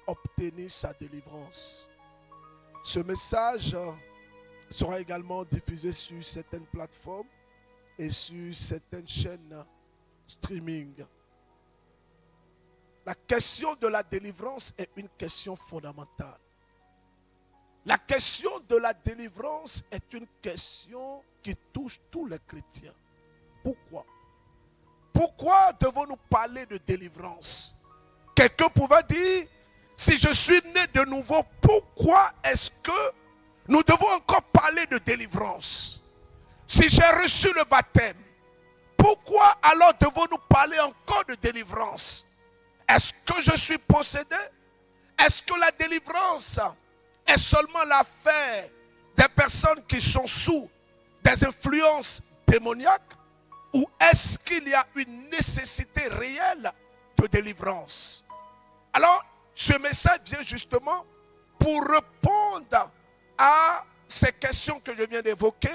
obtenir sa délivrance. Ce message sera également diffusé sur certaines plateformes et sur certaines chaînes streaming. La question de la délivrance est une question fondamentale. La question de la délivrance est une question qui touche tous les chrétiens. Pourquoi? Pourquoi devons-nous parler de délivrance? Quelqu'un pouvait dire, si je suis né de nouveau, pourquoi est-ce que nous devons encore parler de délivrance? Si j'ai reçu le baptême, pourquoi alors devons-nous parler encore de délivrance? Est-ce que je suis possédé? Est-ce que la délivrance est seulement l'affaire des personnes qui sont sous des influences démoniaques? Ou est-ce qu'il y a une nécessité réelle de délivrance? Alors, ce message vient justement pour répondre à ces questions que je viens d'évoquer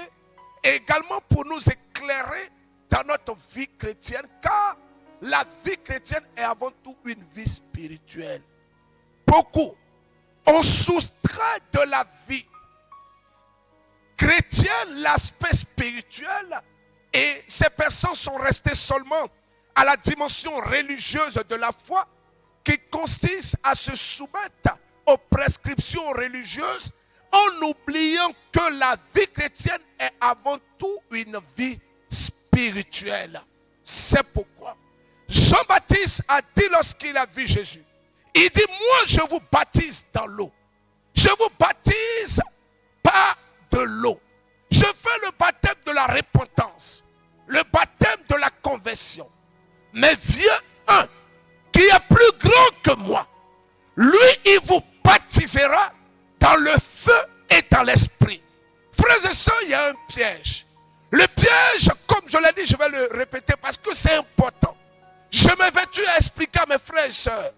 et également pour nous éclairer dans notre vie chrétienne, car la vie chrétienne est avant tout une vie spirituelle. Beaucoup ont soustrait de la vie chrétienne l'aspect spirituel et ces personnes sont restées seulement à la dimension religieuse de la foi qui consiste à se soumettre aux prescriptions religieuses en oubliant que la vie chrétienne est avant tout une vie spirituelle. C'est pourquoi Jean-Baptiste a dit lorsqu'il a vu Jésus, il dit, moi je vous baptise dans l'eau. Je vous baptise par de l'eau. Je fais le baptême de la repentance, le baptême de la conversion. Mais vient un qui est plus grand que moi. Lui, il vous baptisera dans le feu et dans l'esprit. Frères et sœurs, il y a un piège. Le piège, comme je l'ai dit, je vais le répéter parce que c'est important. Je me vais-tu à expliquer à mes frères et sœurs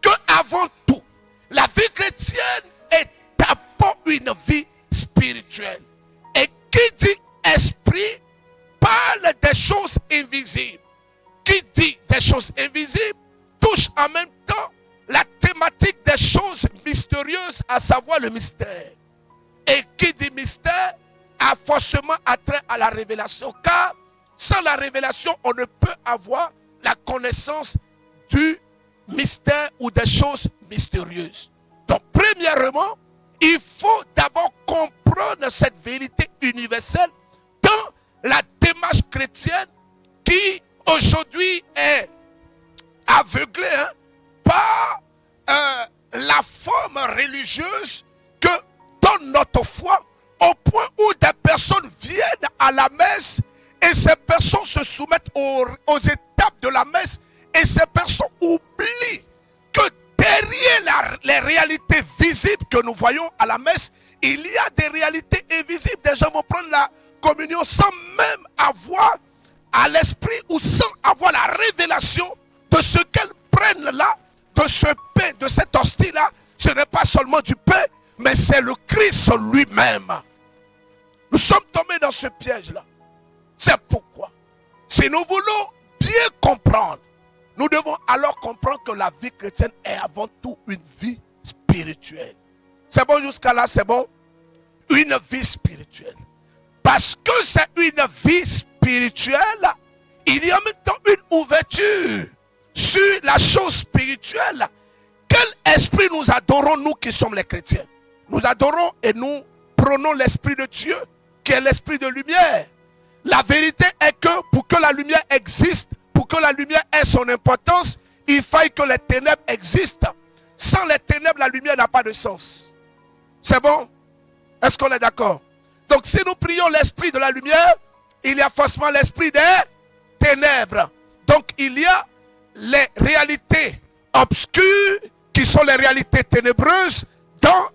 que avant tout, la vie chrétienne est d'abord une vie spirituelle. Et qui dit esprit parle des choses invisibles. Qui dit des choses invisibles touche en même temps la thématique des choses mystérieuses, à savoir le mystère. Et qui dit mystère a forcément attrait à la révélation, car sans la révélation, on ne peut avoir la connaissance du mystère ou des choses mystérieuses. Donc, premièrement, il faut d'abord comprendre cette vérité universelle dans la démarche chrétienne qui aujourd'hui est aveuglée par la forme religieuse que donne notre foi, au point où des personnes viennent à la messe et ces personnes se soumettent aux étapes de la messe et ces personnes oublient que derrière les réalités visibles que nous voyons à la messe, il y a des réalités invisibles. Des gens vont prendre la communion sans même avoir à l'esprit ou sans avoir la révélation de ce qu'elles prennent là, de ce pain, de cette hostie là. Ce n'est pas seulement du pain, mais c'est le Christ lui-même. Nous sommes tombés dans ce piège-là. C'est pourquoi, si nous voulons bien comprendre, nous devons alors comprendre que la vie chrétienne est avant tout une vie spirituelle. C'est bon jusqu'à là, c'est bon? Une vie spirituelle. Parce que c'est une vie spirituelle, il y a en même temps une ouverture sur la chose spirituelle. Quel esprit nous adorons, nous qui sommes les chrétiens? Nous adorons et nous prônons l'esprit de Dieu, qui est l'esprit de lumière. La vérité est que pour que la lumière existe, pour que la lumière ait son importance, il faille que les ténèbres existent. Sans les ténèbres, la lumière n'a pas de sens. C'est bon? Est-ce qu'on est d'accord? Donc si nous prions l'esprit de la lumière, il y a forcément l'esprit des ténèbres. Donc il y a les réalités obscures qui sont les réalités ténébreuses dans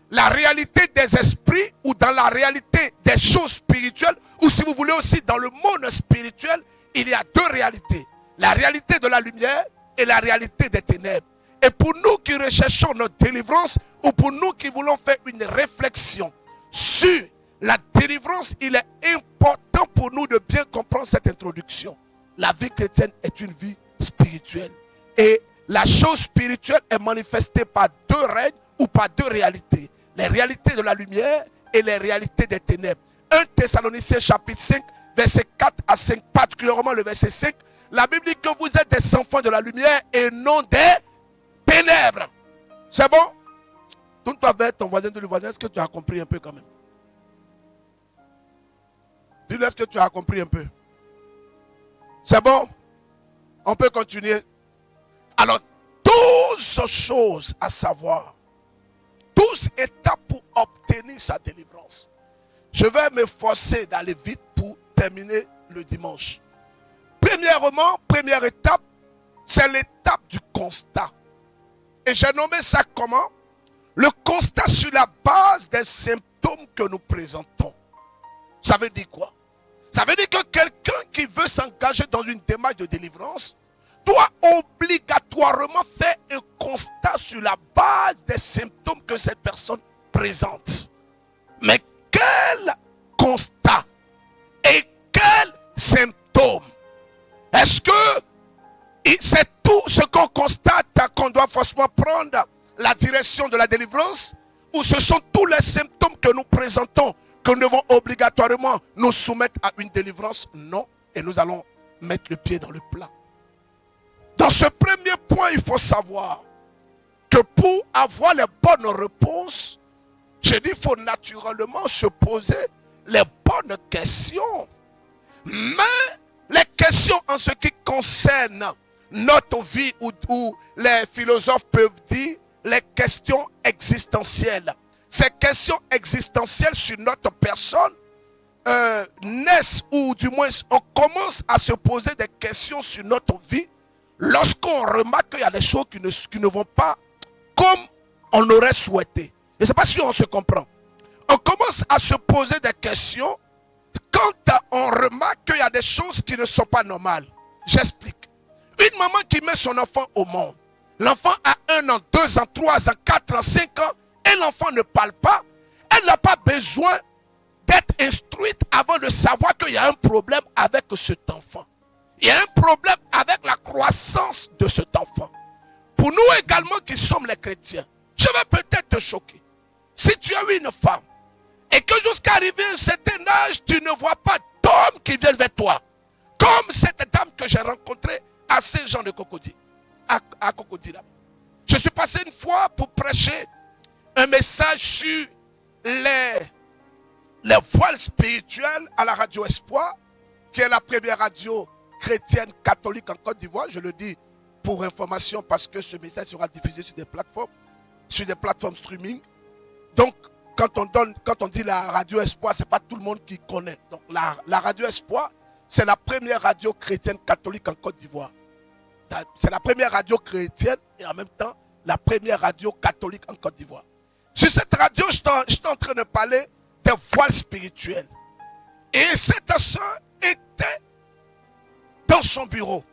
la réalité des esprits ou dans la réalité des choses spirituelles, ou si vous voulez aussi dans le monde spirituel, il y a deux réalités. La réalité de la lumière et la réalité des ténèbres. Et pour nous qui recherchons notre délivrance, ou pour nous qui voulons faire une réflexion sur la délivrance, il est important pour nous de bien comprendre cette introduction. La vie chrétienne est une vie spirituelle. Et la chose spirituelle est manifestée par deux règnes ou par deux réalités. Les réalités de la lumière et les réalités des ténèbres. 1 Thessaloniciens chapitre 5, verset 4 à 5, particulièrement le verset 5. La Bible dit que vous êtes des enfants de la lumière et non des ténèbres. C'est bon? Tourne-toi vers ton voisin, de le voisin. Est-ce que tu as compris un peu quand même? Dis-lui, est-ce que tu as compris un peu? C'est bon? On peut continuer. Alors, 12 choses à savoir. 12 étapes pour obtenir sa délivrance. Je vais m'efforcer d'aller vite pour terminer le dimanche. Premièrement, première étape, c'est l'étape du constat. Et j'ai nommé ça comment? Le constat sur la base des symptômes que nous présentons. Ça veut dire quoi? Ça veut dire que quelqu'un qui veut s'engager dans une démarche de délivrance doit obligatoirement faire un constat sur la base des symptômes que cette personne présente. Mais quel constat et quel symptôme? Est-ce que c'est tout ce qu'on constate qu'on doit forcément prendre la direction de la délivrance? Ou ce sont tous les symptômes que nous présentons que nous devons obligatoirement nous soumettre à une délivrance? Non. Et nous allons mettre le pied dans le plat. Dans ce premier point, il faut savoir que pour avoir les bonnes réponses, je dis qu'il faut naturellement se poser les bonnes questions. Mais les questions en ce qui concerne notre vie, ou les philosophes peuvent dire les questions existentielles. Ces questions existentielles sur notre personne naissent, ou du moins on commence à se poser des questions sur notre vie lorsqu'on remarque qu'il y a des choses qui ne vont pas comme on aurait souhaité. Je ne sais pas si on se comprend. On commence à se poser des questions quand on remarque qu'il y a des choses qui ne sont pas normales. J'explique. Une maman qui met son enfant au monde. L'enfant a 1 an, 2 ans, 3 ans, 4 ans, 5 ans. Et l'enfant ne parle pas. Elle n'a pas besoin d'être instruite avant de savoir qu'il y a un problème avec cet enfant. Il y a un problème avec la croissance de cet enfant. Pour nous également qui sommes les chrétiens, je vais peut-être te choquer. Si tu as eu une femme et que jusqu'à arriver à un certain âge, tu ne vois pas d'homme qui vienne vers toi. Comme cette dame que j'ai rencontrée à Saint-Jean de Cocody, à Cocody là-bas. Je suis passé une fois pour prêcher un message sur les voiles spirituels à la radio Espoir, qui est la première radio chrétienne catholique en Côte d'Ivoire. Je le dis pour information parce que ce message sera diffusé sur des plateformes streaming. Donc, quand on dit la radio Espoir, ce n'est pas tout le monde qui connaît. Donc, la radio Espoir, c'est la première radio chrétienne catholique en Côte d'Ivoire. C'est la première radio chrétienne et en même temps, la première radio catholique en Côte d'Ivoire. Sur cette radio, je suis en train de parler des voiles spirituelles. Et cette soeur était dans son bureau.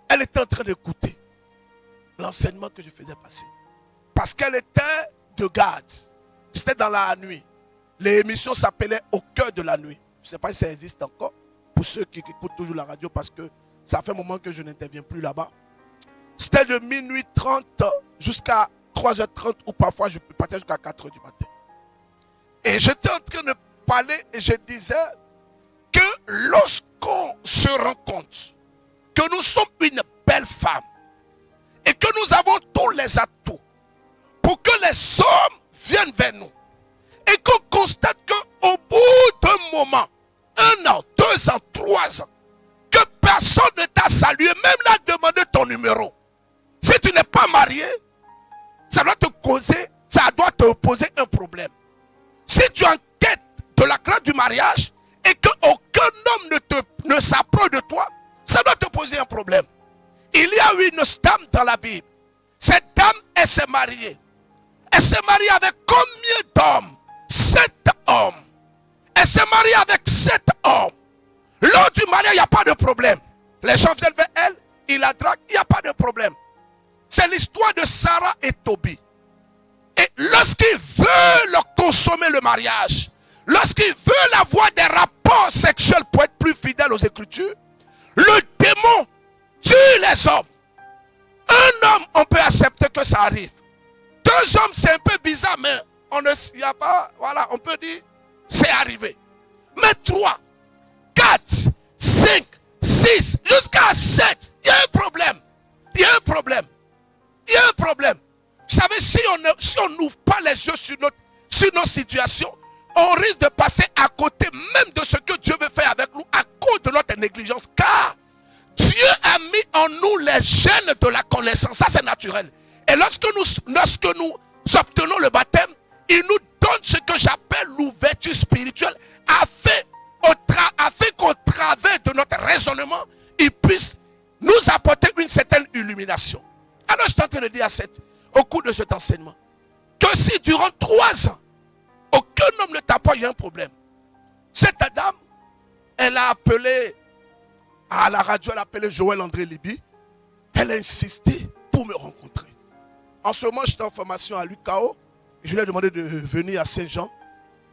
Elle était en train d'écouter l'enseignement que je faisais passer. Parce qu'elle était de garde. C'était dans la nuit. L'émission s'appelait Au cœur de la nuit. Je ne sais pas si ça existe encore. Pour ceux qui écoutent toujours la radio, parce que ça fait un moment que je n'interviens plus là-bas. C'était de minuit 30 jusqu'à 3h30 ou parfois je peux partir jusqu'à 4h du matin. Et j'étais en train de parler et je disais que lorsqu'on se rend compte que nous sommes une belle femme et que nous avons tous les atouts pour que les hommes viennent vers nous et qu'on constate qu'au bout d'un moment, 1 an, 2 ans, 3 ans, que personne ne t'a salué, même là demander ton numéro. Si tu n'es pas marié, ça doit te poser un problème. Si tu enquêtes de la grâce du mariage et qu'aucun homme ne s'approche de toi, ça doit te poser un problème. Il y a eu une dame dans la Bible. Cette dame, elle s'est mariée. Elle s'est mariée avec combien d'hommes? 7 hommes. Elle s'est mariée avec 7 hommes. Lors du mariage, il n'y a pas de problème. Les gens viennent vers elle, ils la draguent, il n'y a pas de problème. C'est l'histoire de Sarah et Tobie. Et lorsqu'ils veulent consommer le mariage, lorsqu'ils veulent avoir des rapports sexuels pour être plus fidèles aux Écritures, le démon tue les hommes. on peut accepter que ça arrive. 2 hommes, c'est un peu bizarre, mais il y a pas, voilà, on peut dire, c'est arrivé. Mais 3, 4, 5, 6, jusqu'à 7, il y a un problème. Il y a un problème. Il y a un problème. Vous savez, si on n'ouvre pas les yeux sur nos situations, on risque de passer à côté même de ce que Dieu veut faire avec nous à cause de notre négligence. Car Dieu a mis en nous les gènes de la connaissance. Ça, c'est naturel. Et lorsque nous obtenons le baptême, il nous donne ce que j'appelle l'ouverture spirituelle afin qu'au travers de notre raisonnement, il puisse nous apporter une certaine illumination. Alors je suis en train de dire au cours de cet enseignement, que si durant 3 ans, aucun homme ne t'apporte, il y a un problème. Cette dame, elle a appelé à la radio, elle a appelé Joël André Libby. Elle a insisté pour me rencontrer. En ce moment, j'étais en formation à l'UCAO. Je lui ai demandé de venir à Saint-Jean.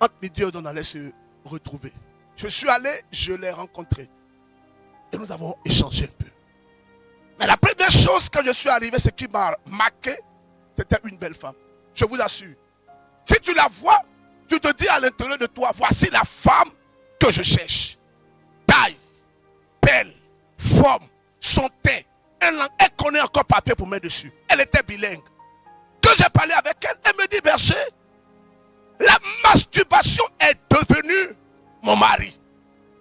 Entre midi et deux, on allait se retrouver. Je suis allé, je l'ai rencontré. Et nous avons échangé un peu. Mais la première chose quand je suis arrivé, ce qui m'a marqué, c'était une belle femme. Je vous assure. Si tu la vois, tu te dis à l'intérieur de toi, voici la femme que je cherche. Taille, belle, forme, son teint, elle connaît encore papier pour mettre dessus. Elle était bilingue. Quand j'ai parlé avec elle, elle me dit, berger, la masturbation est devenue mon mari.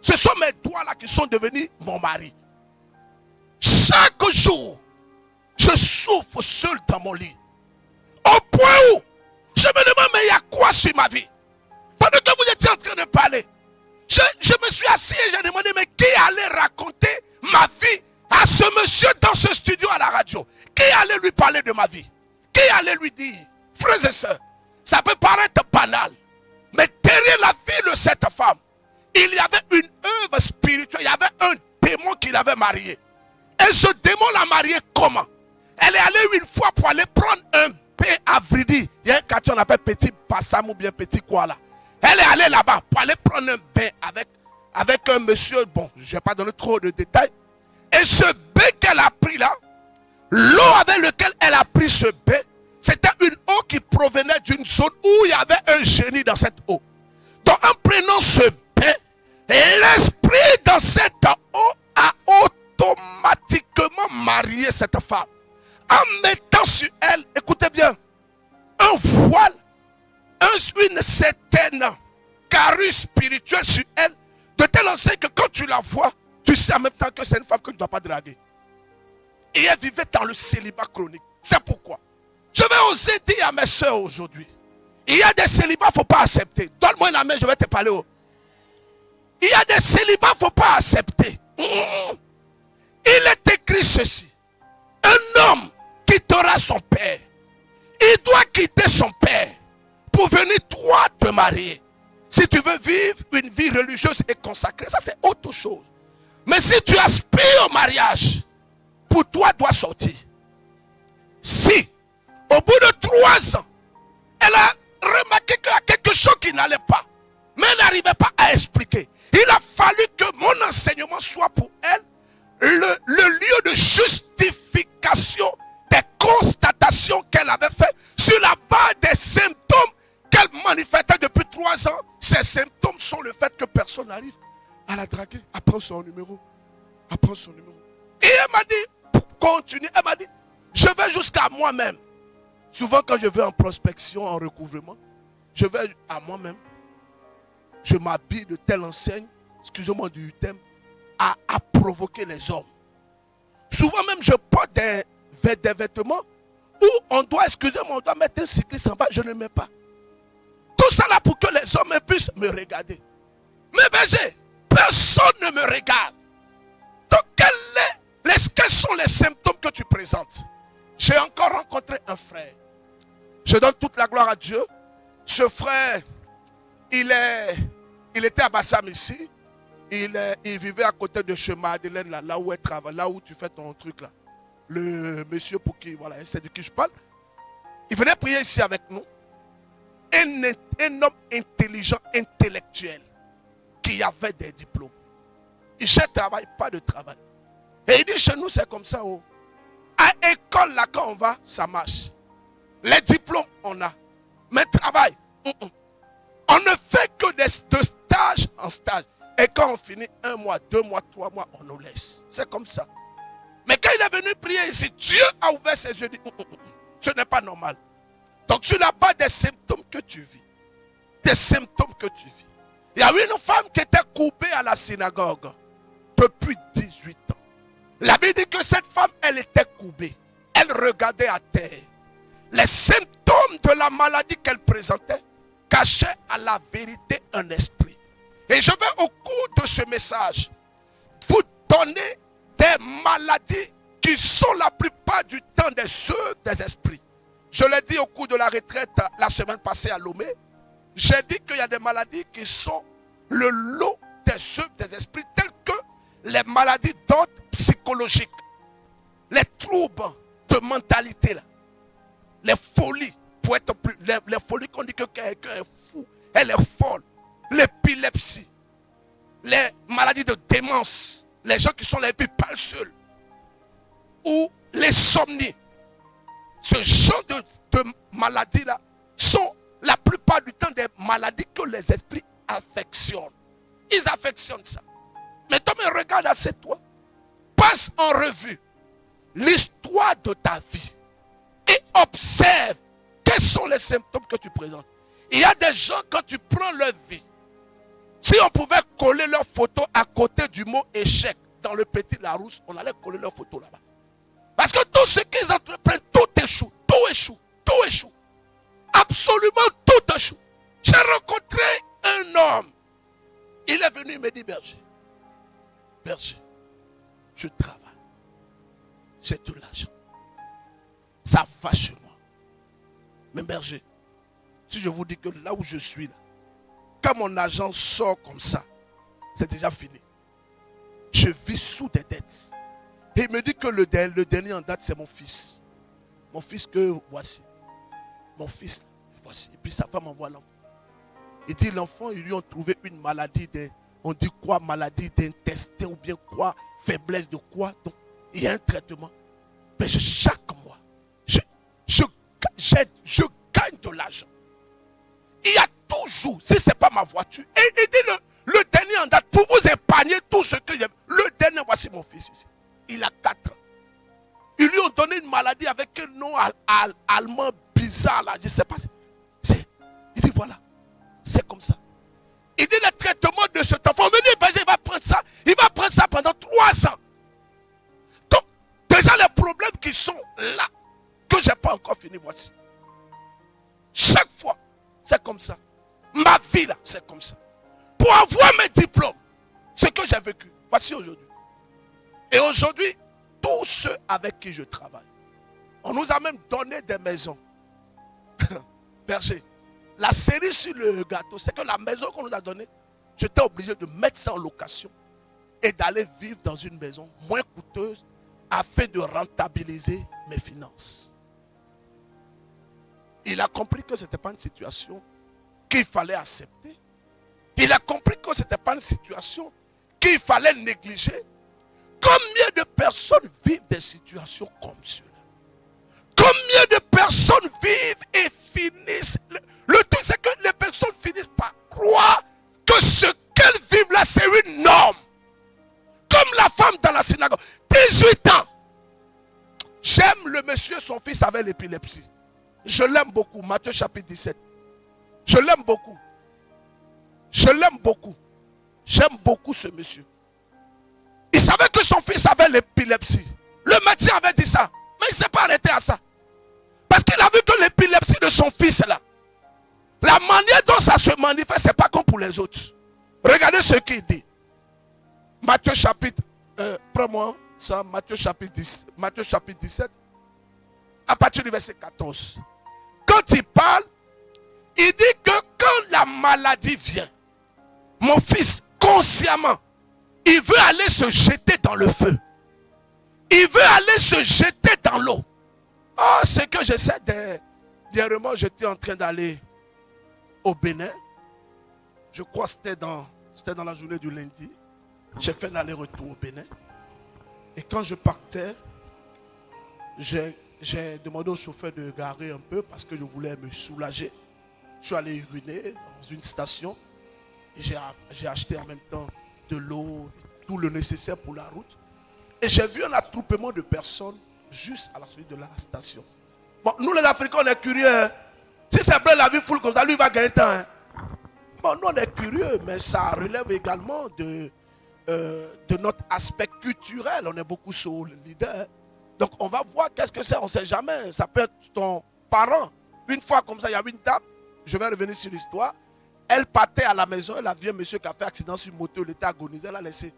Ce sont mes doigts là qui sont devenus mon mari. Chaque jour, je souffre seul dans mon lit. Au point où je me demande, mais il y a quoi sur ma vie? Pendant que vous étiez en train de parler, je me suis assis et j'ai demandé, mais qui allait raconter ma vie à ce monsieur dans ce studio à la radio? Qui allait lui parler de ma vie? Qui allait lui dire? Frères et sœurs, ça peut paraître banal, mais derrière la vie de cette femme, il y avait une œuvre spirituelle, il y avait un démon qui l'avait marié. Et ce démon l'a marié comment? Elle est allée une fois pour aller prendre un bain à Vridi. Il y a un quartier on appelle Petit Passam ou bien Petit quoi là. Elle est allée là-bas pour aller prendre un bain avec un monsieur, bon, je ne vais pas donner trop de détails. Et ce bain qu'elle a pris là, l'eau avec laquelle elle a pris ce bain, c'était une eau qui provenait d'une zone où il y avait un génie dans cette eau. Donc en prenant ce bain, l'esprit dans cette eau a automatiquement marié cette femme. En mettant sur elle, écoutez bien, un voile, une certaine carrure spirituelle sur elle, de telle enseigne que quand tu la vois, tu sais en même temps que c'est une femme que tu ne dois pas draguer. Et elle vivait dans le célibat chronique. C'est pourquoi je vais oser dire à mes soeurs aujourd'hui, il y a des célibats qu'il ne faut pas accepter. Donne-moi la main, je vais te parler. Il y a des célibats qu'il ne faut pas accepter. Il est écrit ceci. Un homme quittera son père. Il doit quitter son père pour venir toi te marier. Si tu veux vivre une vie religieuse et consacrée, ça c'est autre chose. Mais si tu aspires au mariage, pour toi doit sortir. Si, au bout de 3 ans, elle a remarqué qu'il y a quelque chose qui n'allait pas, mais elle n'arrivait pas à expliquer. Il a fallu que mon enseignement soit pour elle le lieu de justification des constatations qu'elle avait faites sur la base des symptômes qu'elle manifestait depuis 3 ans. Ces symptômes sont le fait que personne n'arrive à la draguer. Apprends son numéro. Apprends son numéro. Et elle m'a dit, pour continuer, elle m'a dit, je vais jusqu'à moi-même. Souvent quand je vais en prospection, en recouvrement, je vais à moi-même. Je m'habille de telle enseigne, excusez-moi du thème, à provoquer les hommes. Souvent même je porte des vêtements où on doit, excusez-moi, on doit mettre un cycliste en bas, je ne mets pas. Tout ça là pour que les hommes puissent me regarder. Mais berger, personne ne me regarde. Donc quels sont les symptômes que tu présentes? J'ai encore rencontré un frère. Je donne toute la gloire à Dieu. Ce frère, il était à Bassam ici. Il vivait à côté de chez Madeleine, là où elle travaille, là où tu fais ton truc là. Le monsieur pour qui, voilà, c'est de qui je parle. Il venait prier ici avec nous. Un homme intelligent, intellectuel, qui avait des diplômes. Il cherche travail, pas de travail. Et il dit chez nous c'est comme ça. À école l'école, là, quand on va, ça marche. Les diplômes, on a. Mais travail, on ne fait que de stage en stage. Et quand on finit 1 mois, 2 mois, 3 mois, on nous laisse. C'est comme ça. Mais quand il est venu prier ici, Dieu a ouvert ses yeux et dit, ce n'est pas normal. Donc sur la base des symptômes que tu vis, des symptômes que tu vis. Il y a une femme qui était coupée à la synagogue depuis 18 ans. La Bible dit que cette femme, elle était coupée. Elle regardait à terre. Les symptômes de la maladie qu'elle présentait cachaient à la vérité un esprit. Et je vais au cours de ce message vous donner des maladies qui sont la plupart du temps des œuvres des esprits. Je l'ai dit au cours de la retraite la semaine passée à Lomé. J'ai dit qu'il y a des maladies qui sont le lot des œuvres des esprits, telles que les maladies d'ordre psychologique, les troubles de mentalité, là, les folies, pour être plus, les folies qu'on dit que quelqu'un est fou, elle est folle, l'épilepsie, les maladies de démence, les gens qui sont les plus seuls, ou l'insomnie. Ce genre de maladies-là sont la plupart du temps des maladies que les esprits affectionnent. Ils affectionnent ça. Maintenant, mais regarde assez toi. Passe en revue l'histoire de ta vie et observe quels sont les symptômes que tu présentes. Il y a des gens, quand tu prends leur vie, si on pouvait coller leur photo à côté du mot échec dans le Petit Larousse, on allait coller leur photo là-bas. Parce que tout ce qu'ils entreprennent, tout échoue, tout échoue, tout échoue. Absolument tout échoue. J'ai rencontré un homme. Il est venu, il me dit, berger, je travaille. J'ai de l'argent. Ça va chez moi. Mais berger, si je vous dis que là où je suis, là, quand mon argent sort comme ça, c'est déjà fini. Je vis sous des dettes. Et il me dit que le dernier en date, c'est mon fils. Mon fils que voici. Mon fils, voici. Et puis sa femme envoie l'enfant. Il dit l'enfant, ils lui ont trouvé une maladie, on dit quoi, maladie d'intestin ou bien quoi, faiblesse de quoi. Donc, il y a un traitement. Mais chaque mois, je gagne de l'argent. Il y a toujours, si ce n'est pas ma voiture, et il dit le dernier en date, pour vous épargner tout ce que j'aime. Le dernier, voici mon fils ici. Il a 4 ans. Ils lui ont donné une maladie avec un nom allemand bizarre là. Je ne sais pas. Il dit voilà, c'est comme ça. Il dit le traitement de cet enfant. On me dit, ben, il va prendre ça. Il va prendre ça pendant 3 ans. Donc, déjà les problèmes qui sont là, que je n'ai pas encore fini, voici. Chaque fois, c'est comme ça. Ma vie là, c'est comme ça. Pour avoir mes diplômes, ce que j'ai vécu, voici aujourd'hui. Et aujourd'hui, tous ceux avec qui je travaille, on nous a même donné des maisons. Berger, la cerise sur le gâteau, c'est que la maison qu'on nous a donnée, j'étais obligé de mettre ça en location et d'aller vivre dans une maison moins coûteuse afin de rentabiliser mes finances. Il a compris que ce n'était pas une situation qu'il fallait accepter. Il a compris que ce n'était pas une situation qu'il fallait négliger. Combien de personnes vivent des situations comme cela? Combien de personnes vivent et finissent? Le tout, c'est que les personnes finissent par croire que ce qu'elles vivent là, c'est une norme. Comme la femme dans la synagogue. 18 ans. J'aime le monsieur, son fils avait l'épilepsie. Je l'aime beaucoup. Matthieu chapitre 17. Je l'aime beaucoup. Je l'aime beaucoup. J'aime beaucoup ce monsieur. Il savait que son fils avait l'épilepsie. Le médecin avait dit ça. Mais il ne s'est pas arrêté à ça. Parce qu'il a vu que l'épilepsie de son fils là, la manière dont ça se manifeste, ce n'est pas comme pour les autres. Regardez ce qu'il dit. Matthieu chapitre, prends-moi ça, Matthieu chapitre 17, à partir du verset 14. Quand il parle, il dit que quand la maladie vient, mon fils, consciemment, il veut aller se jeter dans le feu. Il veut aller se jeter dans l'eau. Oh, c'est que j'essaie de... Dernièrement, j'étais en train d'aller au Bénin. Je crois que c'était dans la journée du lundi. J'ai fait l'aller-retour au Bénin. Et quand je partais, j'ai j'ai demandé au chauffeur de garer un peu parce que je voulais me soulager. Je suis allé uriner dans une station et j'ai acheté en même temps de l'eau, tout le nécessaire pour la route. Et j'ai vu un attroupement de personnes juste à la sortie de la station. Bon, nous les Africains, on est curieux. Hein. Si c'est plein la vie foule comme ça, lui il va gagner temps. Hein. Bon, nous on est curieux, mais ça relève également de notre aspect culturel. On est beaucoup sur le leader. Hein. Donc on va voir qu'est-ce que c'est, on ne sait jamais. Ça peut être ton parent. Une fois comme ça, il y avait une dame, je vais revenir sur l'histoire. Elle partait à la maison, elle a vu un monsieur qui a fait accident sur une moto, il était agonisé, elle a laissé.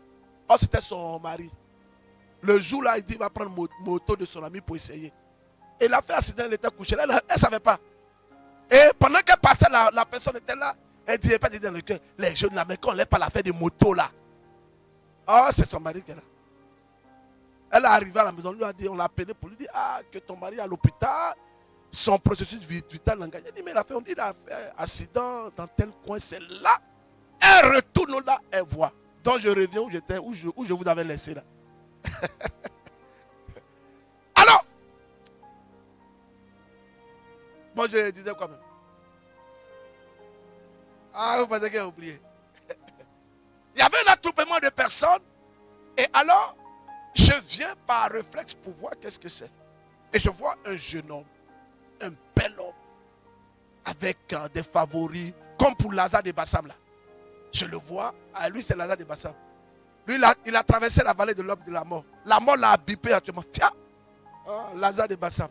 Oh, c'était son mari. Le jour là, il dit, il va prendre la moto de son ami pour essayer. Et il a fait accident, il était couché. Elle ne savait pas. Et pendant qu'elle passait, la personne était là. Elle dit, pas dit dans le cœur, les jeunes là, mais quand on n'est pas la fête de moto là. Oh, c'est son mari qui est là. Elle est arrivée à la maison, lui a dit, on l'a appelé pour lui dire, ah, que ton mari est à l'hôpital, son processus vital l'engage. Elle dit, mais on dit, il a fait accident dans tel coin, c'est là. Elle retourne là, elle voit. Donc je reviens où j'étais, où je vous avais laissé là. Alors, moi je disais quoi même? Ah, vous pensez qu'il a oublié. Il y avait un attroupement de personnes. Et alors, je viens par réflexe pour voir qu'est-ce que c'est. Et je vois un jeune homme, un bel homme, avec des favoris, comme pour Lazare de Bassam là. Je le vois, lui c'est Lazare de Bassam. Lui il a traversé la vallée de l'homme de la mort. La mort l'a bipé actuellement. Tiens, Lazare de Bassam.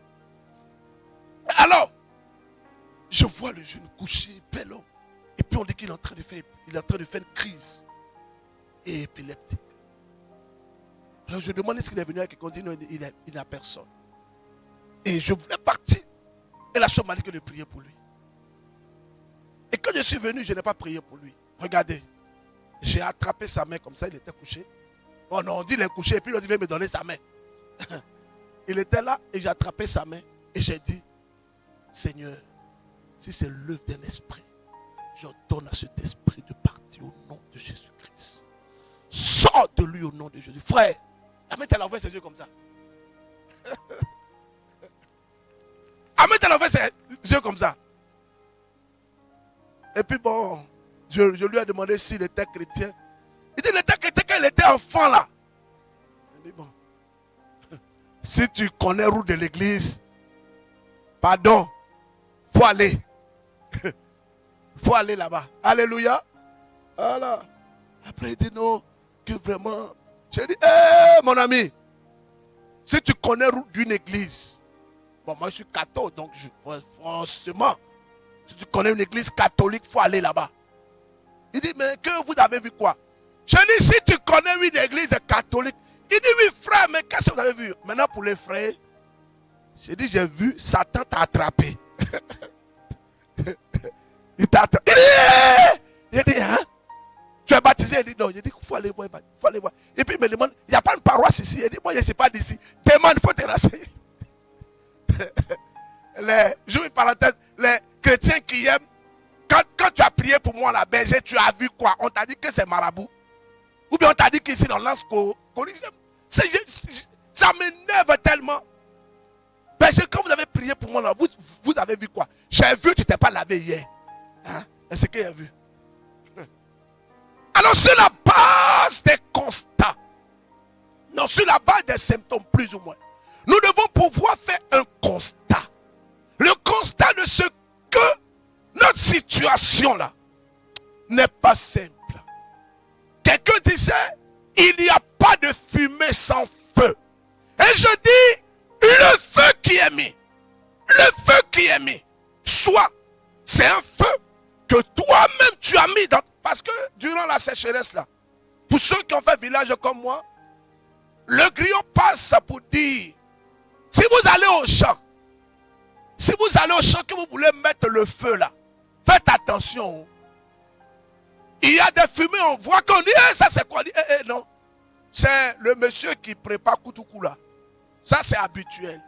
Alors, je vois le jeune couché, bel homme. Et puis on dit qu'il est en train de faire une crise épileptique. Alors je demande est-ce qu'il est venu avec quelqu'un. Non, il n'a personne. Et je voulais partir. Et la chambre m'a dit que de prier pour lui. Et quand je suis venu, je n'ai pas prié pour lui. Regardez. J'ai attrapé sa main comme ça, il était couché. Oh non, on dit il est couché et puis il dit viens me donner sa main. Il était là et j'ai attrapé sa main. Et j'ai dit, Seigneur, si c'est l'œuvre d'un esprit, j'ordonne à cet esprit de partir au nom de Jésus-Christ. Sors de lui au nom de Jésus. Frère, Ahmed a ouvert ses yeux comme ça. Ahmed a ouvert ses yeux comme ça. Et puis bon, je lui ai demandé s'il était chrétien. Il dit, il était chrétien quand il était enfant là. Il dit, bon, si tu connais route de l'église, pardon, il faut aller. Il faut aller là-bas. Alléluia. Voilà. Après il dit non, que vraiment. J'ai dit, hé mon ami, si tu connais route d'une église, bon moi je suis catholique, donc franchement, si tu connais une église catholique, il faut aller là-bas. Il dit, mais que vous avez vu quoi? Je dis, si tu connais une église catholique, il dit, oui frère, mais qu'est-ce que vous avez vu? Maintenant pour les frères, j'ai dit, j'ai vu, Satan t'a attrapé. Il t'a attrapé. Il dit, hein? Tu es baptisé? Il dit, non. Il dit, il faut aller voir. Faut aller voir. Et puis il me demande, il n'y a pas une paroisse ici. Il dit, moi je ne sais pas d'ici. Demande, il faut te renseigner. Je une parenthèse, les chrétiens qui aiment, quand tu as prié pour moi à la berger, tu as vu quoi? On t'a dit que c'est marabout. Ou bien on t'a dit qu'ici dans l'anse ça m'énerve tellement. Berger, quand vous avez prié pour moi, là, vous avez vu quoi? J'ai vu que tu t'es pas lavé hier. Hein? Et ce qu'il a vu. Alors sur la base des constats, non, sur la base des symptômes plus ou moins, nous devons pouvoir faire un constat. Le constat de ce que notre situation là n'est pas simple. Quelqu'un disait, il n'y a pas de fumée sans feu. Et je dis, le feu qui est mis, soit c'est un feu que toi-même tu as mis dans... Parce que durant la sécheresse là, pour ceux qui ont fait village comme moi, le grillon passe pour dire, si vous allez au champ, que vous voulez mettre le feu là, faites attention. Il y a des fumées, on voit qu'on dit, ça c'est quoi? Non, c'est le monsieur qui prépare Koutoukou là. Ça c'est habituel.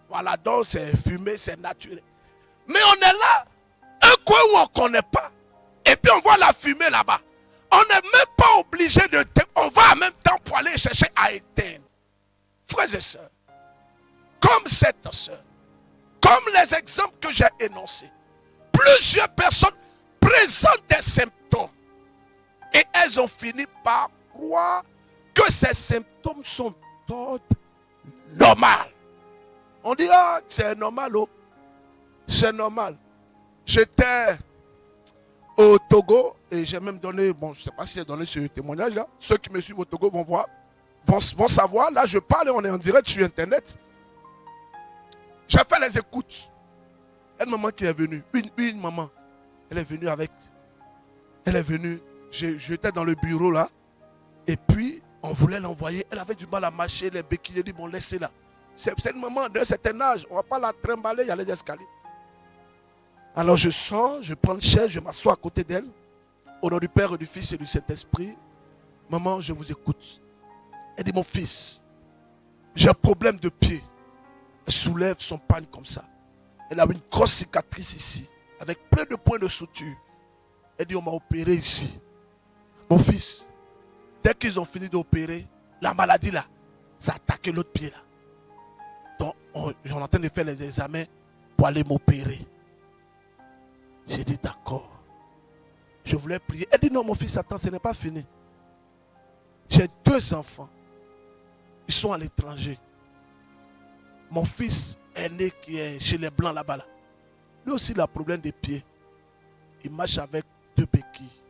Voilà, donc c'est fumé, c'est naturel. Mais on est là, un coin où on ne connaît pas. Et puis on voit la fumée là-bas. On n'est même pas obligé on va en même temps pour aller chercher à éteindre. Frères et sœurs, comme cette sœur, comme les exemples que j'ai énoncés, plusieurs personnes présentent des symptômes et elles ont fini par croire que ces symptômes sont d'ordre normal. On dit, ah, c'est normal, oh. C'est normal. J'étais au Togo et j'ai même donné, bon, je ne sais pas si j'ai donné ce témoignage-là. Ceux qui me suivent au Togo vont voir, vont savoir. Là, je parle et on est en direct sur Internet. J'ai fait les écoutes. Une maman qui est venue, une maman, elle est venue, j'étais dans le bureau là, et puis on voulait l'envoyer, elle avait du mal à marcher, les béquilles, j'ai dit bon laissez-la. C'est une maman d'un certain âge, on ne va pas la trimballer, il y a les escaliers. Alors je sors, je prends une chaise, je m'assois à côté d'elle, au nom du Père, du Fils et du Saint-Esprit. Maman, je vous écoute. Elle dit mon fils, j'ai un problème de pied. Elle soulève son pagne comme ça. Elle a une grosse cicatrice ici, avec plein de points de suture. Elle dit, on m'a opéré ici. Mon fils, dès qu'ils ont fini d'opérer, la maladie là, ça a attaqué l'autre pied là. Donc, on est en train de faire les examens pour aller m'opérer. J'ai dit, d'accord. Je voulais prier. Elle dit, non, mon fils, attends, ce n'est pas fini. J'ai 2 enfants. Ils sont à l'étranger. Mon fils aîné qui est chez les Blancs là-bas. Là. Lui aussi, il a un problème des pieds. Il marche avec 2 béquilles.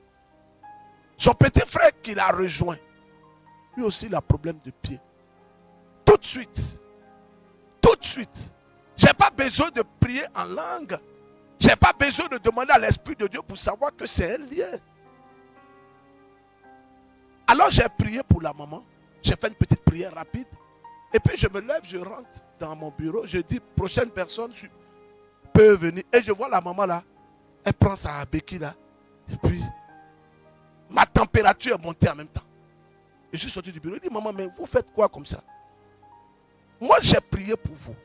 Son petit frère qui l'a rejoint, lui aussi, il a un problème de pieds. Tout de suite, je n'ai pas besoin de prier en langue. Je n'ai pas besoin de demander à l'Esprit de Dieu pour savoir que c'est un lien. Alors j'ai prié pour la maman. J'ai fait une petite prière rapide. Et puis je me lève, je rentre dans mon bureau. Je dis, prochaine personne peut venir. Et je vois la maman là. Elle prend sa béquille là. Et puis, ma température est montée en même temps. Et je suis sorti du bureau. Je dis, maman, mais vous faites quoi comme ça? Moi, j'ai prié pour vous.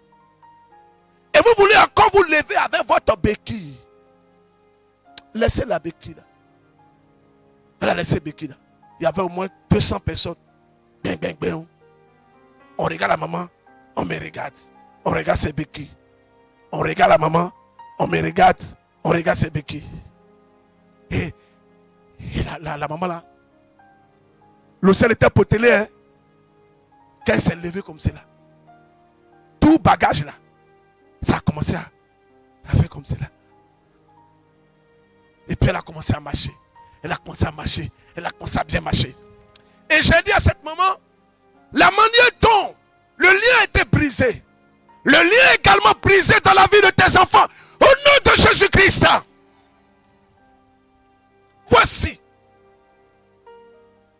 Et vous voulez encore vous lever avec votre béquille. Laissez la béquille là. Elle a laissé la béquille là. Il y avait au moins 200 personnes. Bing, bing, bing. On regarde la maman, on me regarde. On regarde ses béquilles. On regarde la maman, on me regarde. On regarde ses béquilles. Et la maman là, le ciel était potelé. Hein? Quand elle s'est levée comme cela, tout bagage là, ça a commencé à faire comme cela. Et puis elle a commencé à marcher. Elle a commencé à marcher. Elle a commencé à bien marcher. Et j'ai dit à cette maman, la manière dont le lien a été brisé, le lien est également brisé dans la vie de tes enfants. Au nom de Jésus-Christ. Voici.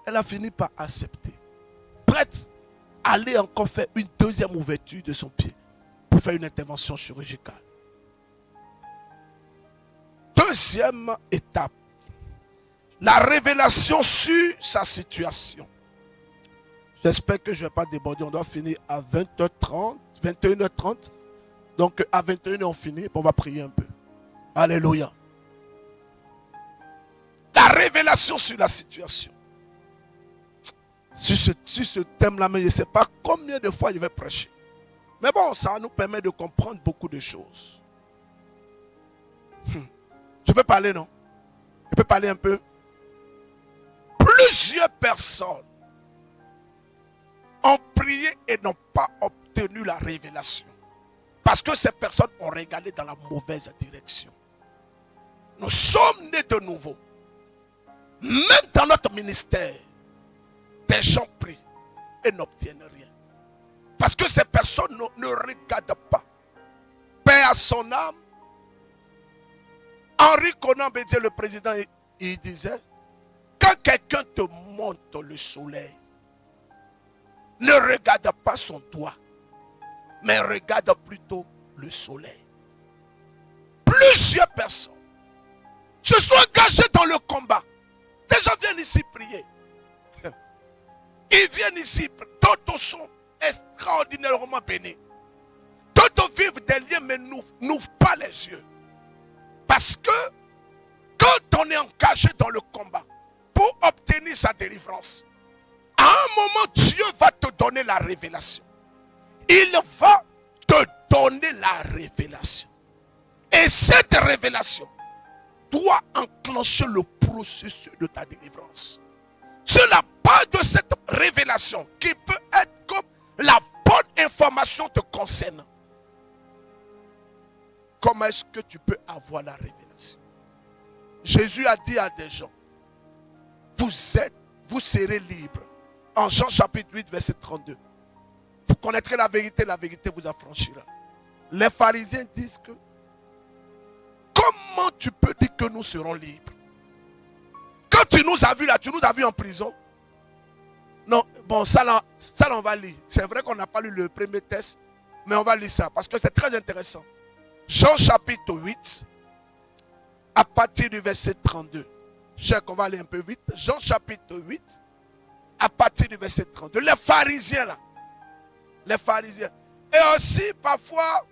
Elle a fini par accepter. Prête à aller encore faire une deuxième ouverture de son pied pour faire une intervention chirurgicale. Deuxième étape. La révélation sur sa situation. J'espère que je ne vais pas déborder. On doit finir à 20h30, 21h30. Donc à 21h on finit. On va prier un peu. Alléluia. La révélation sur la situation. Sur ce thème-là, mais je ne sais pas combien de fois je vais prêcher. Mais bon, ça nous permet de comprendre beaucoup de choses. Je peux parler, non? Je peux parler un peu? Plusieurs personnes ont prié et n'ont pas obtenu la révélation. Parce que ces personnes ont regardé dans la mauvaise direction. Nous sommes nés de nouveau. Même dans notre ministère, des gens prient et n'obtiennent rien. Parce que ces personnes ne regardent pas. Paix à son âme. Henri Conan Bédier, le président, il disait, quand quelqu'un te montre le soleil, ne regarde pas son doigt, mais regarde plutôt le soleil. Plusieurs personnes se sont engagées dans le combat. Des gens viennent ici prier. Ils viennent ici, d'autres sont extraordinairement bénis. D'autres vivent des liens mais n'ouvrent pas les yeux. Parce que quand on est engagé dans le combat pour obtenir sa délivrance, à un moment Dieu va te donner la révélation. Il va donné la révélation. Et cette révélation doit enclencher le processus de ta délivrance. C'est la base de cette révélation qui peut être comme la bonne information te concernant. Comment est-ce que tu peux avoir la révélation? Jésus a dit à des gens, vous serez libres. En Jean chapitre 8, verset 32. Vous connaîtrez la vérité vous affranchira. Les pharisiens disent que, comment tu peux dire que nous serons libres? Quand tu nous as vus là, tu nous as vus en prison. Non, bon, ça là, on va lire. C'est vrai qu'on n'a pas lu le premier texte, mais on va lire ça parce que c'est très intéressant. Jean chapitre 8, à partir du verset 32. Je sais qu'on va aller un peu vite. Jean chapitre 8, à partir du verset 32. Les pharisiens là. Les pharisiens. Et aussi, parfois,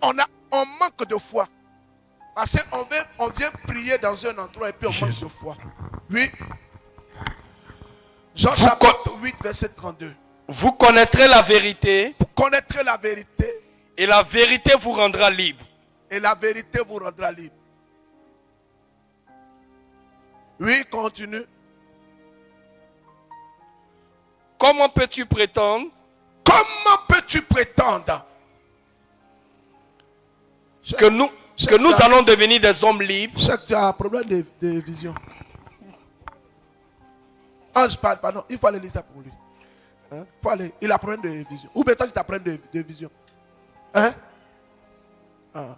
on manque de foi. Parce qu'on vient prier dans un endroit et puis on manque de foi. Oui. Jean chapitre 8, verset 32. Vous connaîtrez la vérité. Vous connaîtrez la vérité. Et la vérité vous rendra libre. Et la vérité vous rendra libre. Oui, continue. Comment peux-tu prétendre? Comment peux-tu prétendre que nous allons devenir des hommes libres? Chaque tu as un problème de vision. Ah, je parle, pardon, il faut aller lire ça pour lui. Hein? Il a un problème de vision. Ou bien toi, tu as un problème de vision. Hein? Ah,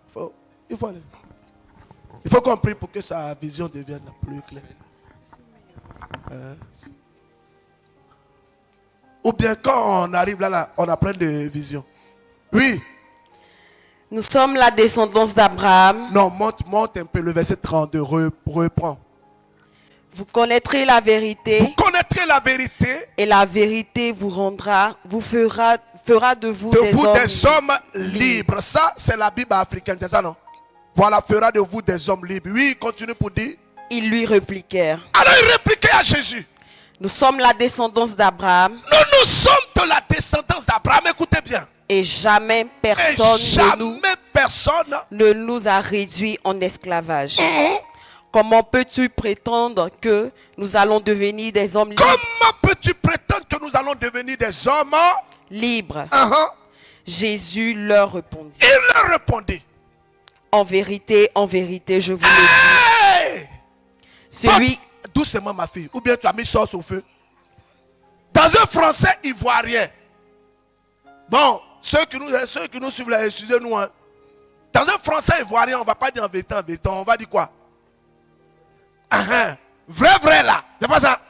il faut aller. Il faut qu'on prie pour que sa vision devienne plus claire. Hein? Ou bien quand on arrive là, on a plein de vision. Oui. Nous sommes la descendance d'Abraham. Non, monte un peu le verset 32. Reprends. Vous connaîtrez la vérité. Vous connaîtrez la vérité. Et la vérité vous fera de vous des hommes libres. Ça, c'est la Bible africaine, c'est ça, non? Voilà, fera de vous des hommes libres. Oui, continue pour dire. Ils lui répliquèrent. Alors ils répliquaient à Jésus. Nous sommes la descendance d'Abraham. Nous sommes de la descendance d'Abraham. Écoutez bien. Et jamais personne ne nous a réduits en esclavage. Comment peux-tu prétendre que nous allons devenir des hommes libres? Comment peux-tu prétendre que nous allons devenir des hommes libres? Jésus leur répondit. Il leur répondit. En vérité, je vous le dis. Celui... Doucement, ma fille. Ou bien tu as mis sauce au feu. Dans un français ivoirien. Bon, ceux qui nous suivent là, excusez-nous. Hein. Dans un français ivoirien, on ne va pas dire en vérité, on va dire quoi? Vrai là. C'est pas ça.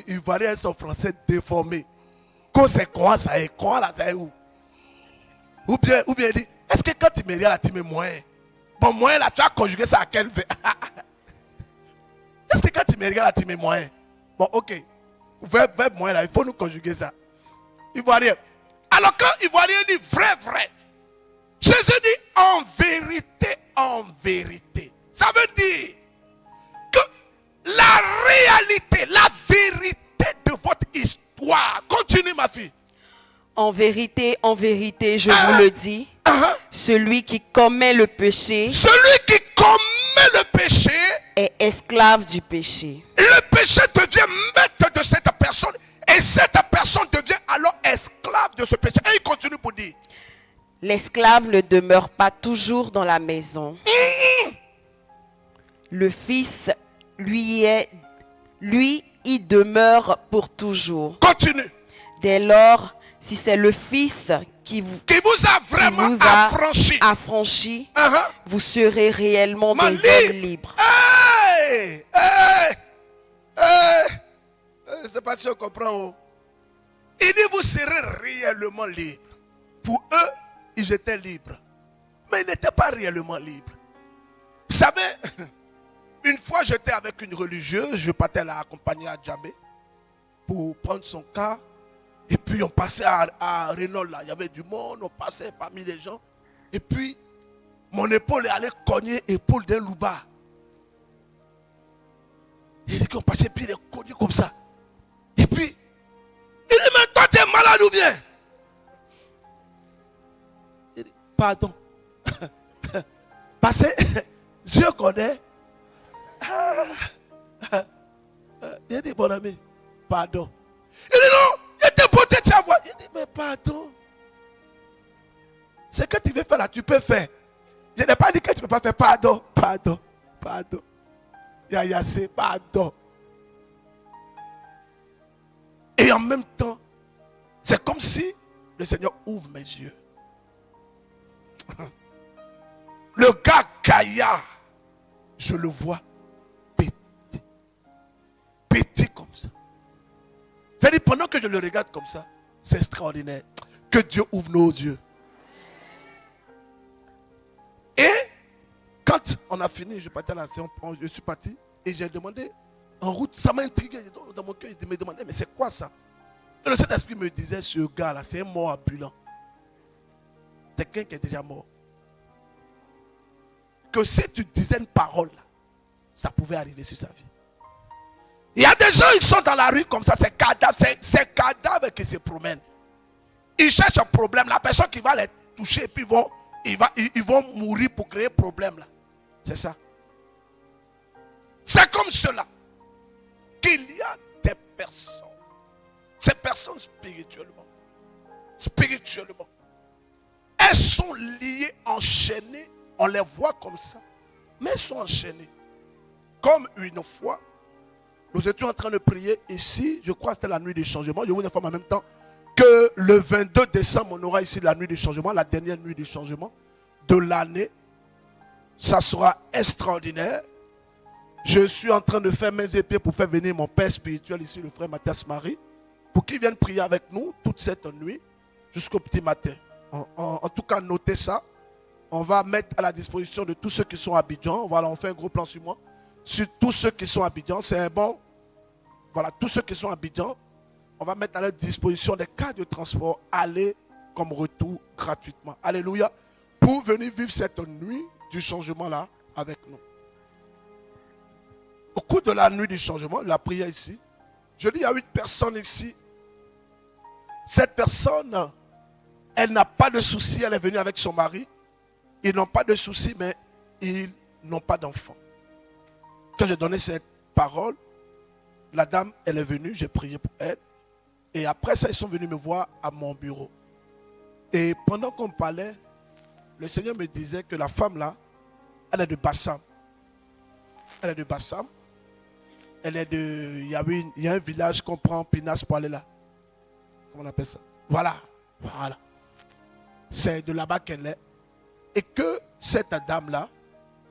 Ivoirien, son français déformé. Quand c'est quoi ça est? Quoi là, ça est où? Ou bien dit, est-ce que quand tu me regardes là, tu me moyen? Bon, moyen là, tu as conjugué ça à quel verbe? Est-ce que quand tu me regardes là, tu me moyen? Bon, ok. Verbe moyen là, il faut nous conjuguer ça. Ivoirien. Alors quand Ivoirien dit vrai, Jésus dit en vérité. Ça veut dire que la réalité, la vérité de votre histoire. Continue ma fille. En vérité, je vous le dis. Celui qui commet le péché. Est esclave du péché. Le péché devient maître de cette personne. Et cette personne devient alors esclave de ce péché. Et il continue pour dire. L'esclave ne demeure pas toujours dans la maison. Le Fils, lui, y demeure pour toujours. Continue. Dès lors, si c'est le Fils qui vous a vraiment affranchi, vous serez réellement des hommes libres. Je ne sais pas si on comprend. Il dit vous serez réellement libres. Pour eux, ils étaient libres. Mais ils n'étaient pas réellement libres. Vous savez, une fois j'étais avec une religieuse, je partais la accompagner à Djamé pour prendre son cas. Et puis on passait à Renault là, il y avait du monde, on passait parmi les gens. Et puis, mon épaule est allée cogner l'épaule d'un louba. Il dit qu'on passait, puis il est cogné comme ça. Et puis, il dit, mais toi tu es malade ou bien? pardon. Parce que Dieu connaît. Il dit, mon ami, pardon. Il dit, non, il était beauté, tu vas voir. Il dit, mais pardon. Ce que tu veux faire là, tu peux faire. Je n'ai pas dit que tu ne peux pas faire. Pardon, pardon, pardon. Yaya, c'est pardon. Et en même temps, c'est comme si le Seigneur ouvre mes yeux. Le gars Kaya, je le vois petit. Petit comme ça. C'est-à-dire, pendant que je le regarde comme ça, c'est extraordinaire. Que Dieu ouvre nos yeux. Et quand on a fini, je partais à la séance, je suis parti et j'ai demandé en route, ça m'a intrigué dans mon cœur, il me demandait, mais c'est quoi ça? Et le Saint-Esprit me disait, ce gars-là, c'est un mort ambulant. C'est quelqu'un qui est déjà mort. Que si tu disais une parole, là, ça pouvait arriver sur sa vie. Il y a des gens, ils sont dans la rue comme ça, c'est cadavres qui se promènent. Ils cherchent un problème, la personne qui va les toucher, et puis ils vont mourir pour créer un problème là. C'est ça. C'est comme cela qu'il y a des personnes. Ces personnes spirituellement, elles sont liées, enchaînées. On les voit comme ça, mais elles sont enchaînées. Comme une fois, nous étions en train de prier ici, je crois que c'était la nuit du changement. Je vous informe en même temps que le 22 décembre, on aura ici la nuit du changement, la dernière nuit du changement de l'année. Ça sera extraordinaire. Je suis en train de faire mes épées pour faire venir mon père spirituel ici, le frère Mathias Marie, pour qu'il vienne prier avec nous toute cette nuit jusqu'au petit matin. En tout cas, notez ça. On va mettre à la disposition de tous ceux qui sont à Abidjan. Voilà, on fait un gros plan sur moi. Sur tous ceux qui sont à Abidjan, c'est bon. Voilà, tous ceux qui sont à Abidjan, on va mettre à leur disposition des cas de transport, aller comme retour gratuitement. Alléluia. Pour venir vivre cette nuit du changement là avec nous. Au cours de la nuit du changement, la prière ici, je dis il y a 8 personnes ici. Cette personne, elle n'a pas de souci, elle est venue avec son mari. Ils n'ont pas de souci, mais ils n'ont pas d'enfant. Quand j'ai donné cette parole, la dame, elle est venue, j'ai prié pour elle. Et après ça, ils sont venus me voir à mon bureau. Et pendant qu'on parlait, le Seigneur me disait que la femme là, elle est de Bassam. Elle est de Bassam. Elle est de... Il y a un village qu'on prend Pinas pour aller là. Comment on appelle ça? Voilà. C'est de là-bas qu'elle est. Et que cette dame-là,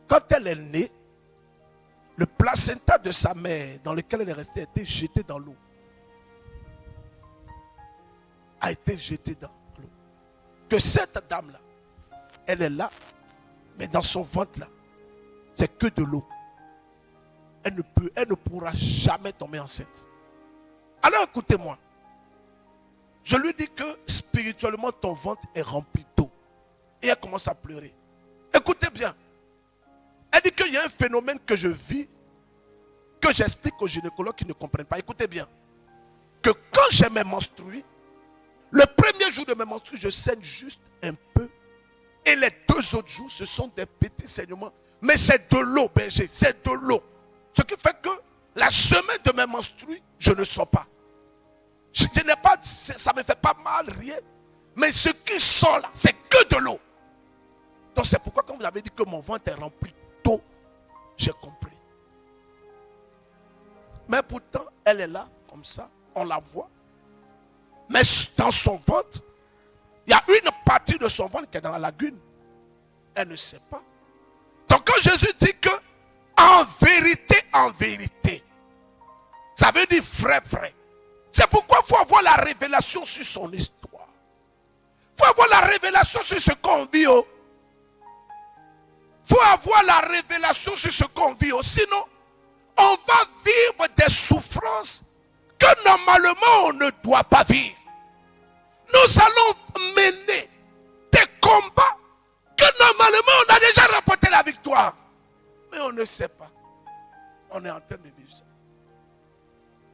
quand elle est née, le placenta de sa mère dans lequel elle est restée a été jeté dans l'eau. A été jeté dans l'eau. Que cette dame-là, elle est là, mais dans son ventre-là, c'est que de l'eau. Elle ne pourra jamais tomber enceinte. Alors écoutez-moi. Je lui dis que spirituellement, ton ventre est rempli d'eau. Et elle commence à pleurer. Écoutez bien. Elle dit qu'il y a un phénomène que je vis, que j'explique aux gynécologues qui ne comprennent pas. Écoutez bien. Que quand j'ai mes menstrues, le premier jour de mes menstrues, je saigne juste un peu. Et les 2 autres jours, ce sont des petits saignements. Mais c'est de l'eau, berger. C'est de l'eau. Ce qui fait que la semaine de mes menstrues, je ne sors pas. Ça ne me fait pas mal, rien. Mais ce qui sort là, c'est que de l'eau. Donc c'est pourquoi quand vous avez dit que mon ventre est rempli d'eau, j'ai compris. Mais pourtant, elle est là, comme ça, on la voit. Mais dans son ventre, il y a une partie de son ventre qui est dans la lagune. Elle ne sait pas. Donc quand Jésus dit que, en vérité, ça veut dire vrai. C'est pourquoi il faut avoir la révélation sur son histoire. Il faut avoir la révélation sur ce qu'on vit. Il faut avoir la révélation sur ce qu'on vit. Sinon, on va vivre des souffrances que normalement on ne doit pas vivre. Nous allons mener des combats que normalement on a déjà remporté la victoire. Mais on ne sait pas. On est en train de vivre ça.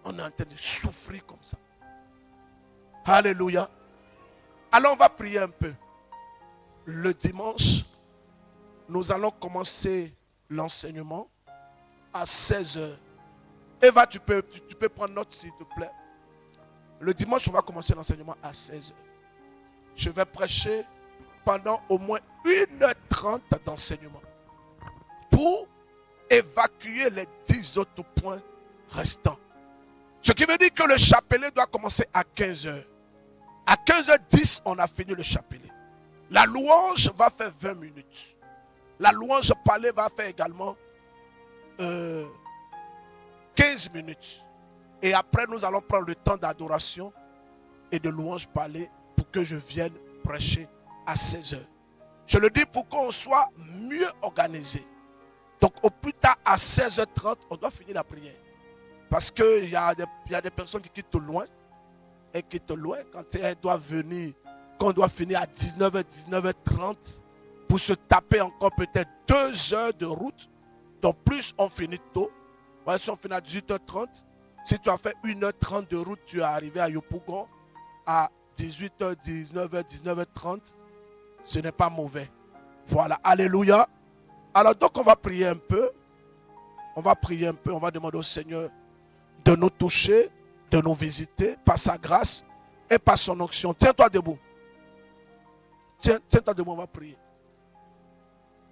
On est en train de souffrir comme ça. Alléluia. Alors on va prier un peu. le dimanche, nous allons commencer l'enseignement à 16h. Eva, tu peux prendre note s'il te plaît. Le dimanche, on va commencer l'enseignement à 16h. Je vais prêcher pendant au moins 1h30 d'enseignement pour évacuer les 10 autres points restants. Ce qui veut dire que le chapelet doit commencer à 15h. À 15h10, on a fini le chapelet. La louange va faire 20 minutes. La louange parlée va faire également 15 minutes. Et après, nous allons prendre le temps d'adoration et de louange parlée pour que je vienne prêcher à 16h. Je le dis pour qu'on soit mieux organisé. Donc, au plus tard, à 16h30, on doit finir la prière. Parce qu'il y a des personnes qui quittent loin. Et quittent loin quand elles doivent venir, quand on doit finir à 19h, 19h30 pour se taper encore peut-être 2 heures de route. Donc, plus on finit tôt. Ouais, si on finit à 18h30, si tu as fait 1h30 de route, tu es arrivé à Yopougon à 18h, 19h, 19h30. Ce n'est pas mauvais. Voilà, alléluia. Alors donc on va prier un peu. On va prier un peu. On va demander au Seigneur de nous toucher, de nous visiter par sa grâce et par son onction. Tiens-toi debout. Tiens-toi debout, on va prier.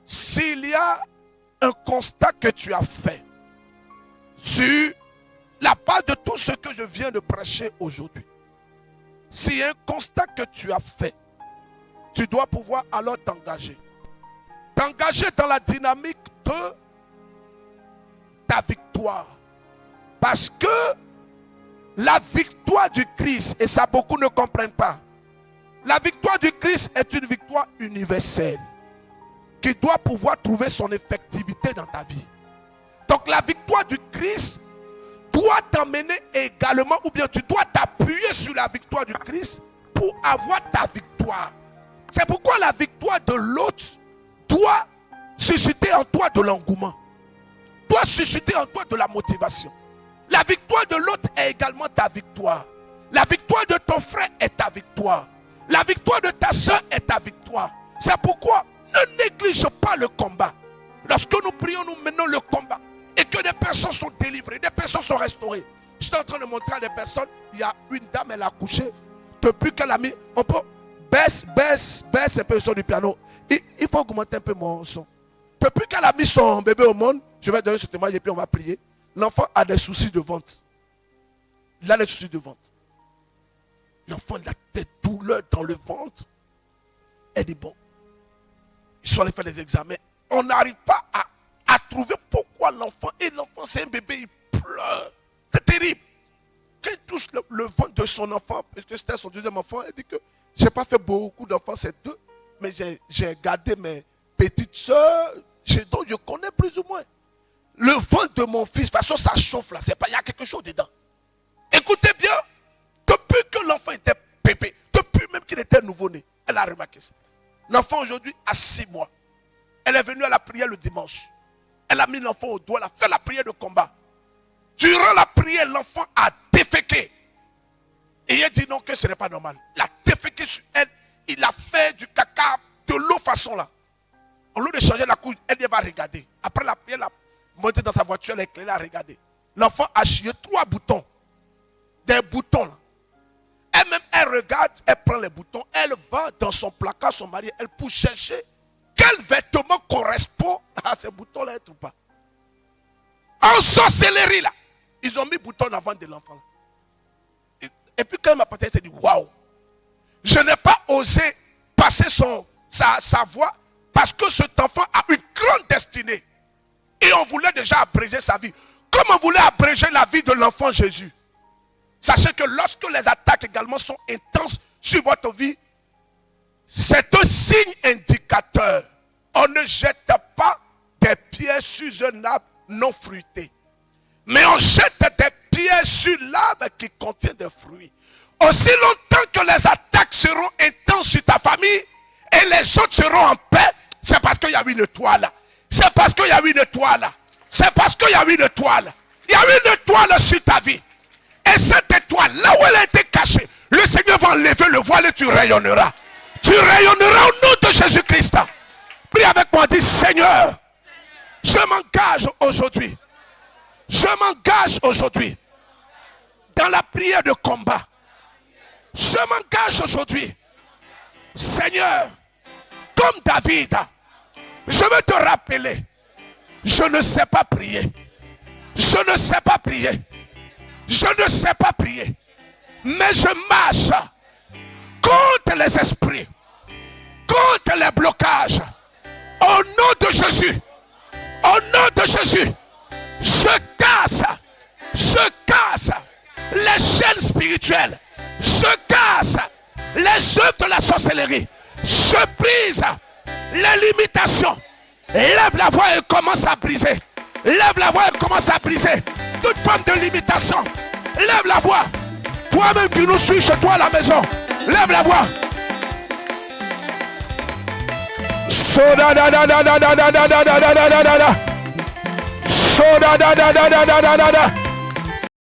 S'il y a un constat que tu as fait sur la base de tout ce que je viens de prêcher aujourd'hui, s'il y a un constat que tu as fait, tu dois pouvoir alors t'engager. T'engager dans la dynamique de ta victoire. Parce que la victoire du Christ, et ça beaucoup ne comprennent pas, la victoire du Christ est une victoire universelle qui doit pouvoir trouver son effectivité dans ta vie. Donc la victoire du Christ doit t'amener également, ou bien tu dois t'appuyer sur la victoire du Christ pour avoir ta victoire. C'est pourquoi la victoire de l'autre doit susciter en toi de l'engouement, doit susciter en toi de la motivation. La victoire de l'autre est également ta victoire. La victoire de ton frère est ta victoire. La victoire de ta soeur est ta victoire. C'est pourquoi ne néglige pas le combat. Lorsque nous prions, nous menons le combat. Et que des personnes sont délivrées, des personnes sont restaurées. Je suis en train de montrer à des personnes, il y a une dame, elle a accouché. Depuis qu'elle a mis, on peut baisse un peu le son du piano. Il faut augmenter un peu mon son. Depuis qu'elle a mis son bébé au monde, je vais donner ce témoignage et puis on va prier. L'enfant a des soucis de vente. Il a des soucis de vente. L'enfant a des douleurs dans le ventre. Elle dit bon, ils sont allés faire des examens. On n'arrive pas à trouver pourquoi l'enfant, et l'enfant c'est un bébé, il pleure. C'est terrible. Quand il touche le ventre de son enfant, parce que c'était son deuxième enfant, elle dit que je n'ai pas fait beaucoup d'enfants, c'est 2, mais j'ai gardé mes petites soeurs, donc je connais plus ou moins. Le ventre de mon fils, de toute façon ça chauffe là, il y a quelque chose dedans. Écoutez bien, depuis que l'enfant était bébé, depuis même qu'il était nouveau-né, elle a remarqué ça. L'enfant aujourd'hui a 6 mois. Elle est venue à la prière le dimanche. Elle a mis l'enfant au doigt, elle a fait la prière de combat. Durant la prière, l'enfant a déféqué. Et il a dit non, que ce n'est pas normal. Il a déféqué sur elle. Il a fait du caca de l'eau façon là. Au lieu de changer la couche, elle va regarder. Après la prière, elle a monté dans sa voiture, elle a éclairé, elle a regardé. L'enfant a chié 3 boutons. Des boutons là. Elle-même, elle regarde, elle prend les boutons, elle va dans son placard, son mari, elle peut chercher quel vêtement correspond à ces boutons-là, elle ne trouve pas. En sorcellerie là, ils ont mis bouton en avant de l'enfant là. Et puis quand elle m'a parlé, elle s'est dit waouh, je n'ai pas osé passer sa voix parce que cet enfant a une grande destinée. Et on voulait déjà abréger sa vie. Comme on voulait abréger la vie de l'enfant Jésus. Sachez que lorsque les attaques également sont intenses sur votre vie, c'est un signe indicateur. On ne jette pas des pierres sur un arbre non fruité. Mais on jette des pierres sur l'arbre qui contient des fruits. Aussi longtemps que les attaques seront intenses sur ta famille et les autres seront en paix, c'est parce qu'il y a eu une étoile. C'est parce qu'il y a eu une étoile. C'est parce qu'il y a eu une étoile. Il y a eu une étoile sur ta vie. Et cette étoile, là où elle a été cachée, le Seigneur va enlever le voile et tu rayonneras. Tu Tu rayonneras au nom de Jésus-Christ. Prie avec moi, dis Seigneur, je m'engage aujourd'hui. Je m'engage aujourd'hui dans la prière de combat. Je m'engage aujourd'hui. Seigneur, comme David, je veux te rappeler, je ne sais pas prier. Je ne sais pas prier. Je ne sais pas prier. Mais je marche contre les esprits, contre les blocages. Au nom de Jésus, au nom de Jésus, je casse les chaînes spirituelles. Je casse les œuvres de la sorcellerie. Je brise les limitations. Lève la voix et commence à briser. Lève la voix et commence à briser toute forme de limitation. Lève la voix. Toi-même qui nous suis chez toi à la maison, lève la voix. Soda da da da da da da da da da da da da. Soda da da da da da da da da.